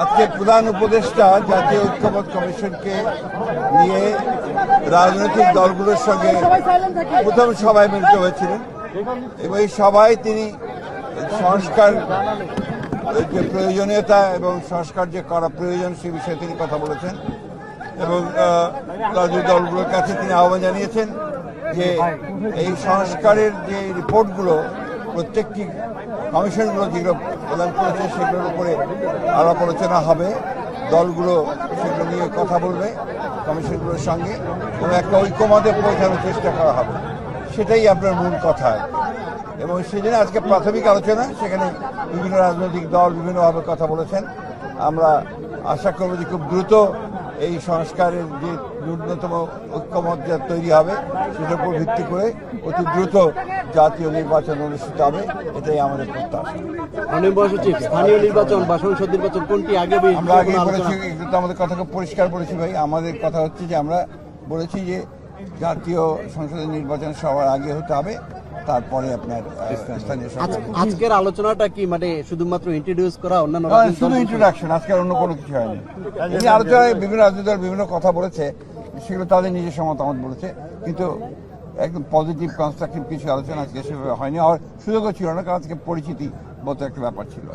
আজকে প্রধান উপদেষ্টা জাতীয় ঐক্যমত্য কমিশনকে নিয়ে রাজনৈতিক দলগুলোর সঙ্গে প্রথম সভায় মিলিত হয়েছিলেন এবং এই সভায় তিনি সংস্কার যে প্রয়োজনীয়তা এবং সংস্কার যে করা প্রয়োজন সে বিষয়ে তিনি কথা বলেছেন এবং রাজনৈতিক দলগুলোর কাছে তিনি আহ্বান জানিয়েছেন যে এই সংস্কারের যে রিপোর্টগুলো প্রত্যেকটি কমিশনগুলো যেগুলো প্রদান করেছে সেগুলোর উপরে আলাপ আলোচনা হবে, দলগুলো সেগুলো নিয়ে কথা বলবে কমিশনগুলোর সঙ্গে এবং একটা ঐক্যমতে পৌঁছানোর চেষ্টা করা হবে, সেটাই আপনার মূল কথা। এবং সেই জন্য আজকে প্রাথমিক আলোচনা, সেখানে বিভিন্ন রাজনৈতিক দল বিভিন্নভাবে কথা বলেছেন। আমরা আশা করব যে খুব দ্রুত এই সংস্কারের যে ন্যূনতম ঐক্যমত যা তৈরি হবে সেটার উপর ভিত্তি করে অতি দ্রুত জাতীয় নির্বাচন অনুষ্ঠিত হবে, এটাই আমাদের প্রত্যাশা। স্থানীয় নির্বাচন বা সংসদ নির্বাচন কোনটি আগে? আমরা আগে বলেছি, কিন্তু আমাদের কথা খুব পরিষ্কার বলেছি ভাই, আমাদের কথা হচ্ছে যে আমরা বলেছি যে জাতীয় সংসদের নির্বাচন সবার আগে হতে হবে, তারপরে আপনার স্থানীয় সরকার। আজকের আলোচনাটা কি মানে শুধুমাত্র ইন্ট্রোডিউস করা, অন্যান্য শুধু ইন্ট্রোডাকশন, আজকে অন্য কোনো কিছু হয়নি। এই আলোচনায় বিভিন্ন রাজনৈতিক দল বিভিন্ন কথা বলেছে, সেগুলো তাদের নিজস্ব মতামত বলেছে, কিন্তু একদম পজিটিভ কনস্ট্রাকটিভ কিছু আলোচনা আজকে সেভাবে হয়নি। আর সুযোগও ছিল না, কারণ আজকে পরিচিতি মতো একটা ব্যাপার ছিল।